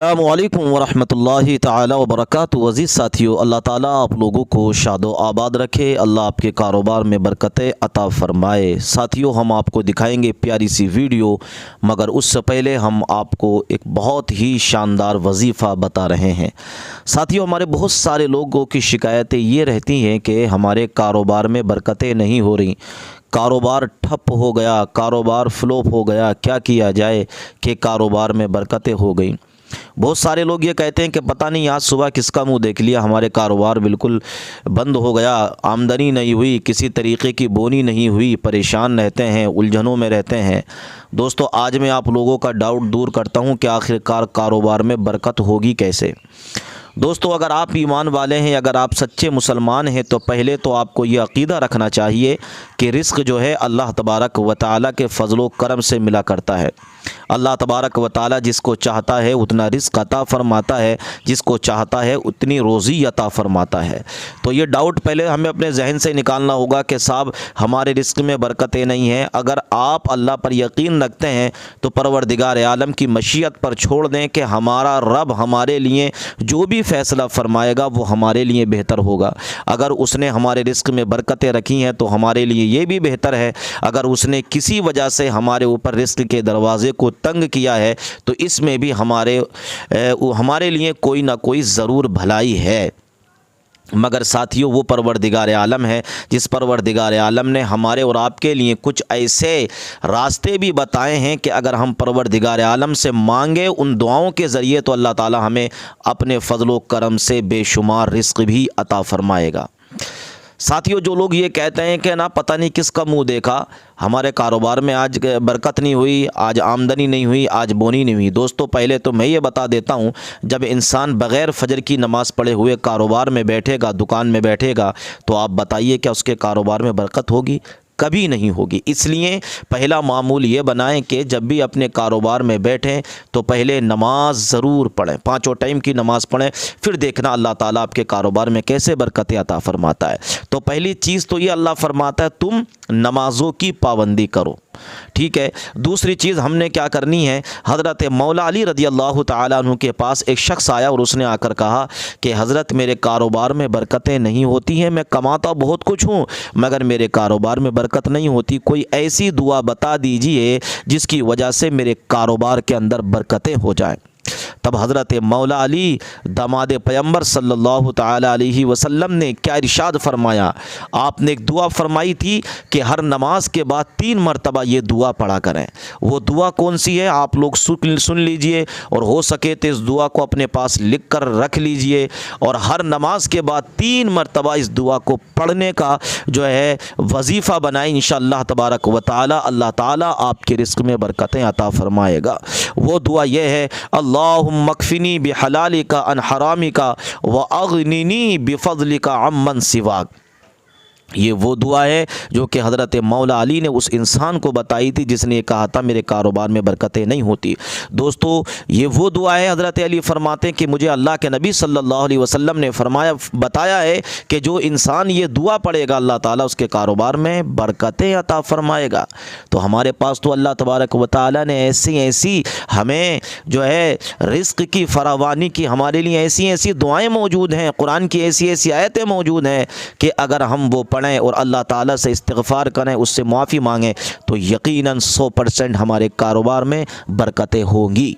अस्सलामुअलैकुम वरहमतुल्लाहि ताला वबरकातुहू। अज़ीज़ साथियों, अल्लाह ताला आप लोगों को शादो आबाद रखे, अल्लाह आपके कारोबार में बरकतें अता फ़रमाए। साथियों, हम आपको दिखाएंगे प्यारी सी वीडियो, मगर उससे पहले हम आपको एक बहुत ही शानदार वजीफ़ा बता रहे हैं। साथियों, हमारे बहुत सारे लोगों की शिकायतें ये रहती हैं कि हमारे कारोबार में बरकतें नहीं हो रही, कारोबार ठप हो गया, कारोबार फ्लॉप हो गया, क्या किया जाए कि कारोबार में बरकतें हो गई। बहुत सारे लोग ये कहते हैं कि पता नहीं आज सुबह किसका मुंह देख लिया, हमारे कारोबार बिल्कुल बंद हो गया, आमदनी नहीं हुई, किसी तरीके की बोनी नहीं हुई, परेशान रहते हैं, उलझनों में रहते हैं। दोस्तों, आज मैं आप लोगों का डाउट दूर करता हूं कि आखिरकार कारोबार में बरकत होगी कैसे। दोस्तों, अगर आप ईमान वाले हैं, अगर आप सच्चे मुसलमान हैं, तो पहले तो आपको ये अक़ीदा रखना चाहिए कि रिस्क जो है अल्लाह तबारक व तआला के फ़ज़ल करम से मिला करता है। अल्लाह तबारक व तआला जिसको चाहता है उतना रिस्क अता फ़रमाता है, जिसको चाहता है उतनी रोज़ी अता फ़रमाता है। तो ये डाउट पहले हमें अपने जहन से निकालना होगा कि साहब हमारे रिस्क में बरकतें नहीं हैं। अगर आप अल्लाह पर यकीन रखते हैं तो परवरदिगार आलम की मशीयत पर छोड़ दें कि हमारा रब हमारे लिए जो भी फ़ैसला फ़रमाएगा वो हमारे लिए बेहतर होगा। अगर उसने हमारे रिस्क में बरकतें रखी हैं तो हमारे लिए ये भी बेहतर है। अगर उसने किसी वजह से हमारे ऊपर रिस्क के दरवाज़े को तंग किया है तो इसमें भी हमारे लिए कोई ना कोई ज़रूर भलाई है। मगर साथियों, वो परवरदिगार आलम है जिस परवरदिगार आलम ने हमारे और आपके लिए कुछ ऐसे रास्ते भी बताए हैं कि अगर हम परवरदिगार आलम से मांगे उन दुआओं के ज़रिए तो अल्लाह ताला हमें अपने फ़ज़ल करम से बेशुमार रिस्क भी अता फ़रमाएगा। साथियों, जो लोग ये कहते हैं कि ना पता नहीं किसका मुंह देखा, हमारे कारोबार में आज बरकत नहीं हुई, आज आमदनी नहीं हुई, आज बोनी नहीं हुई। दोस्तों, पहले तो मैं ये बता देता हूँ, जब इंसान बग़ैर फजर की नमाज़ पढ़े हुए कारोबार में बैठेगा, दुकान में बैठेगा, तो आप बताइए क्या उसके कारोबार में बरकत होगी? कभी नहीं होगी। इसलिए पहला मामूल ये बनाएं कि जब भी अपने कारोबार में बैठें तो पहले नमाज ज़रूर पढ़ें, पाँचों टाइम की नमाज़ पढ़ें, फिर देखना अल्लाह ताला आपके कारोबार में कैसे बरकतें अता फ़रमाता है। तो पहली चीज़ तो ये अल्लाह फरमाता है तुम नमाज़ों की पाबंदी करो, ठीक है। दूसरी चीज़ हमने क्या करनी है, हज़रत मौला अली रज़ी अल्लाह तआला अन्हु के पास एक शख्स आया और उसने आकर कहा कि हज़रत मेरे कारोबार में बरकतें नहीं होती हैं, मैं कमाता बहुत कुछ हूँ मगर मेरे कारोबार में बरकत नहीं होती, कोई ऐसी दुआ बता दीजिए जिसकी वजह से मेरे कारोबार के अंदर बरकतें हो जाएं। तब हज़रत मौला अली दामाद पैगंबर सल्लल्लाहु ताला अलैहि वसल्लम ने क्या इरशाद फरमाया, आपने एक दुआ फरमाई थी कि हर नमाज के बाद 3 मरतबा ये दुआ पढ़ा करें। वो दुआ कौन सी है आप लोग सुन लीजिए और हो सके तो इस दुआ को अपने पास लिख कर रख लीजिए और हर नमाज के बाद 3 मरतबा इस दुआ को पढ़ने का जो है वजीफ़ा बनाए। इंशाअल्लाह तबारक व तआला अल्लाह ताला आपके रिस्क में बरकतें अता फरमाएगा। वो दुआ ये है, अल्लाहुम्मक्फिनी बिहलालिका अन हरामिका व अगनिनी बिफज़लिका अम्मन सिवाक। ये वो दुआ है जो कि हज़रत मौला अली ने उस इंसान को बताई थी जिसने कहा था मेरे कारोबार में बरकतें नहीं होती। दोस्तों, ये वो दुआ है, हज़रत अली फरमाते हैं कि मुझे अल्लाह के नबी सल्लल्लाहु अलैहि वसल्लम ने बताया है कि जो इंसान ये दुआ पढ़ेगा अल्लाह ताला उसके कारोबार में बरकतें अता फरमाएगा। तो हमारे पास तो अल्लाह तबारक व तआला ने ऐसी हमें जो है रिस्क की फरावानी की हमारे लिए ऐसी दुआएँ मौजूद हैं, कुरान की ऐसी आयतें मौजूद हैं कि अगर हम वो पढ़ें और अल्लाह ताला से इस्तिग़फ़ार करें, उससे माफ़ी मांगें तो यकीनन 100% हमारे कारोबार में बरकतें होंगी।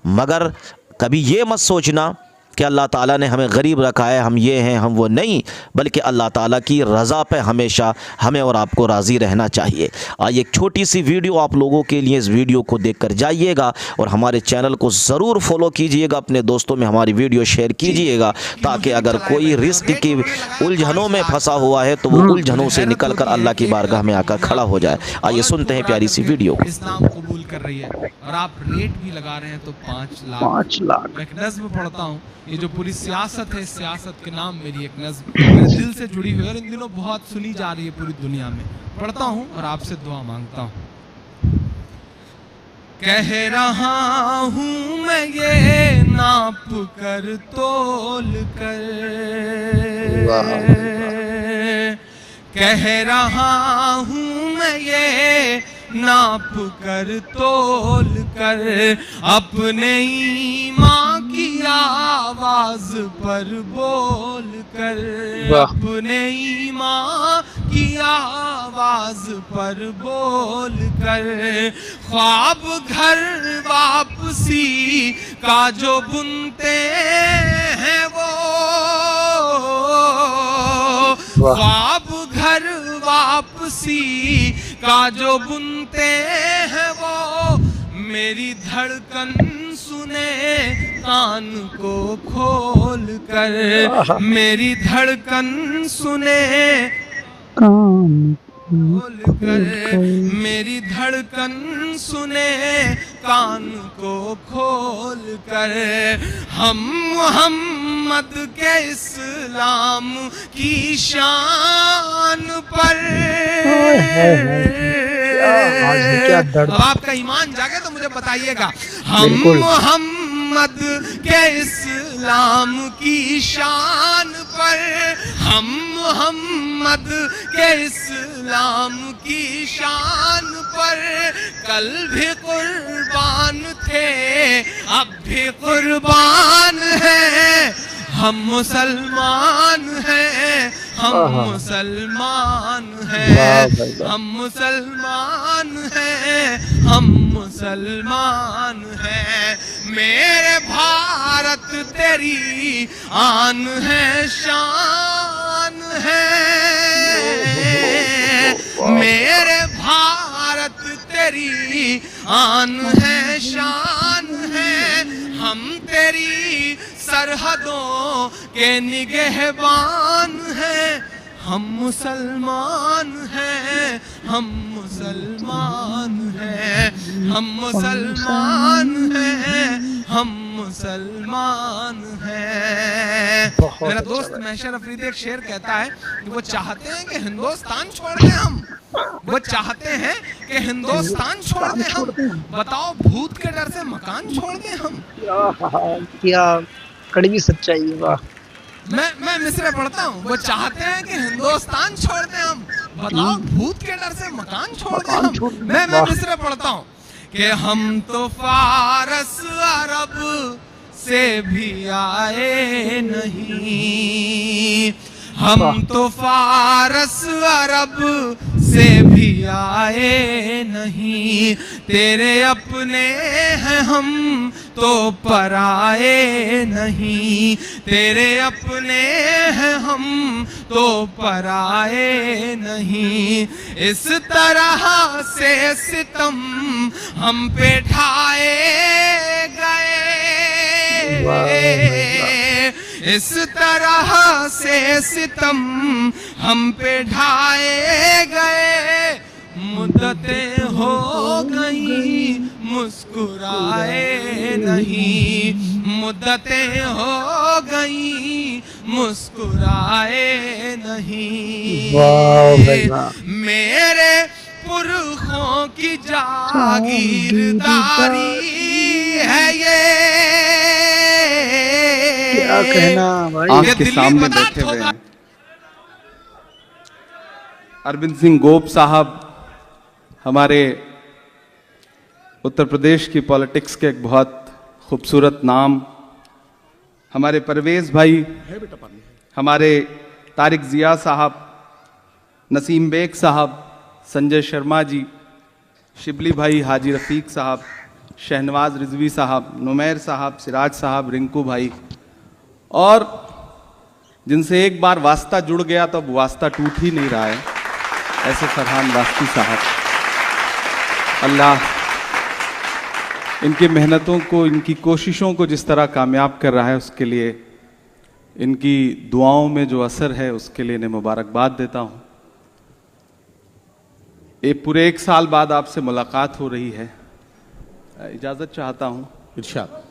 मगर कभी ये मत सोचना कि अल्लाह ताला ने हमें गरीब रखा है, हम ये हैं हम वो नहीं, बल्कि अल्लाह ताला की रज़ा पे हमेशा हमें और आपको राज़ी रहना चाहिए। आइए एक छोटी सी वीडियो आप लोगों के लिए, इस वीडियो को देखकर जाइएगा और हमारे चैनल को ज़रूर फॉलो कीजिएगा, अपने दोस्तों में हमारी वीडियो शेयर कीजिएगा ताकि अगर कोई रिस्क की उलझनों में फंसा हुआ है तो वो उलझनों से निकल कर अल्लाह की बारगाह में आकर खड़ा हो जाए। आइए सुनते हैं प्यारी सी वीडियो। इस्लाम कबूल कर रही है और आप रेट भी लगा रहे हैं तो 5 लाख। मैं एक नज़्म पढ़ता हूँ, ये जो पूरी सियासत है, सियासत के नाम मेरी एक नज़्म मेरे दिल से जुड़ी हुई है और इन दिनों बहुत सुनी जा रही है पूरी दुनिया में। पढ़ता हूँ और आपसे दुआ मांगता हूँ। कह रहा हूँ मैं ये नाप कर तोल कर, कह रहा हूँ मैं ये नाप कर तोल कर अपने ईमान आवाज पर बोल कर, अपने ईमान की आवाज पर बोल कर, ख्वाब घर वापसी का जो बुनते हैं वो, ख्वाब घर वापसी का जो बुनते हैं वो, मेरी धड़कन सुने कान को खोल कर, मेरी धड़कन सुने कान खोल कर, मेरी धड़कन सुने कान को खोल कर, हम मोहम्मद के इस्लाम की शान पर। अब आपका ईमान जागे तो मुझे बताइएगा, हम मोहम्मद के इस्लाम की शान पर, हम मोहम्मद के इस्लाम की शान पर, कल भी कुर्बान थे अब भी कुर्बान हैं, हम मुसलमान हैं, हम मुसलमान हैं, हम मुसलमान हैं, हम मुसलमान हैं। मेरे भारत तेरी आन है शान है, मेरे भारत तेरी आन है शान है, हम तेरी सरहदों के निगहबान हैं, हम मुसलमान हैं, हम मुसलमान हैं, हम मुसलमान हैं, हम मुसलमान हैं। मेरा दोस्त महशर अफरीदी एक शेर कहता है कि वो चाहते हैं कि हिंदुस्तान छोड़ दें हम, वो चाहते हैं कि हिंदुस्तान छोड़ दें हम, बताओ भूत के डर से मकान छोड़ दें हम। क्या कड़वी सच्चाई है, वाह। मैं मिसरे पढ़ता हूँ, वो चाहते हैं कि हिंदुस्तान छोड़ दें हम, बताओ भूत के डर से मकान छोड़ दें हम। मैं मिसरे पढ़ता हूँ कि हम तो फारस अरब से भी आए नहीं, हम तो फारस अरब से भी आए नहीं, तेरे अपने हैं हम तो पराए नहीं, तेरे अपने हैं हम तो पराए नहीं, इस तरह से सितम हम पे ढाए गए, इस तरह से सितम हम पे ढाए गए, मुद्दतें हो गई मुस्कुराए नहीं, मुद्दतें हो गई मुस्कुराए नहीं। मेरे पुरखों की जागीरदारी है ये, क्या कहना भाई। आंख के सामने बैठे हुए हैं अरविंद सिंह गोप साहब, हमारे उत्तर प्रदेश की पॉलिटिक्स के एक बहुत खूबसूरत नाम, हमारे परवेज भाई, हमारे तारिक जिया साहब, नसीम बेग साहब, संजय शर्मा जी, शिबली भाई, हाजी रफ़ीक साहब, शहनवाज रिजवी साहब, नुमैर साहब, सिराज साहब, रिंकू भाई, और जिनसे एक बार वास्ता जुड़ गया तो अब वास्ता टूट ही नहीं रहा है, ऐसे फरहान वास्ती साहब। अल्लाह इनकी मेहनतों को, इनकी कोशिशों को जिस तरह कामयाब कर रहा है, उसके लिए, इनकी दुआओं में जो असर है उसके लिए इन्हें मुबारकबाद देता हूँ। ये पूरे 1 साल बाद आपसे मुलाकात हो रही है, इजाज़त चाहता हूँ। इरशाद।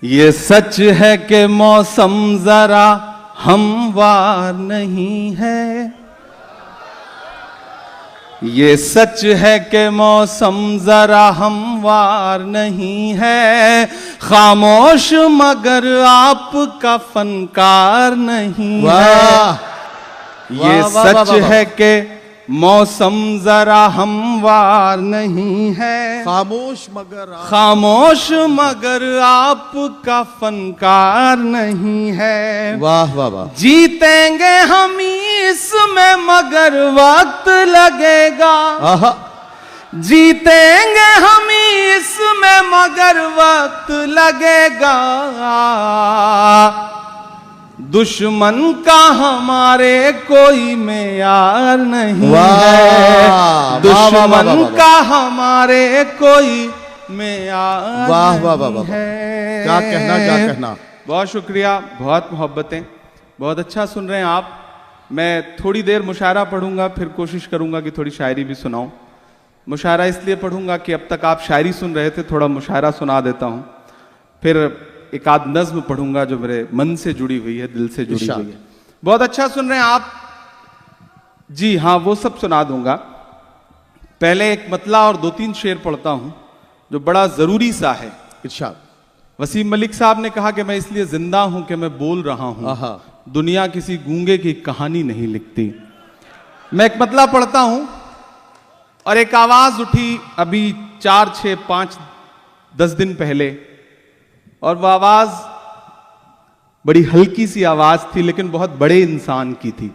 ये सच है कि मौसम जरा हमवार नहीं है, ये सच है कि मौसम जरा हमवार नहीं है, खामोश मगर आपका फनकार नहीं है। ये सच है कि मौसम जरा हमवार नहीं है, खामोश मगर आपका फनकार नहीं है। वाह वाह वाह। जीतेंगे हम इसमें मगर वक्त लगेगा, आहा, जीतेंगे हम इसमें मगर वक्त लगेगा। दुश्मन का हमारे कोई मेयार नहीं है, दुश्मन का हमारे कोई मेयार वाह वाह वाह वाह, है। क्या कहना क्या कहना। बहुत शुक्रिया, बहुत मोहब्बतें, बहुत अच्छा सुन रहे हैं आप। मैं थोड़ी देर मुशायरा पढ़ूंगा, फिर कोशिश करूंगा कि थोड़ी शायरी भी सुनाऊं। मुशायरा इसलिए पढ़ूंगा कि अब तक आप शायरी सुन रहे थे, थोड़ा मुशायरा सुना देता हूं। फिर एक आध नज्म पढ़ूंगा जो मेरे मन से जुड़ी हुई है, दिल से जुड़ी हुई है। बहुत अच्छा सुन रहे हैं आप जी? हाँ, वो सब सुना दूंगा। पहले एक मतला और 2-3 शेर पढ़ता हूं जो बड़ा जरूरी सा है। इरशाद। वसीम मलिक साहब ने कहा कि मैं इसलिए जिंदा हूं कि मैं बोल रहा हूं, आहा। दुनिया किसी गूंगे की कहानी नहीं लिखती। मैं एक मतला पढ़ता हूं और एक आवाज उठी अभी 4, 6, 5, 10 दिन पहले, और वह आवाज बड़ी हल्की सी आवाज थी लेकिन बहुत बड़े इंसान की थी।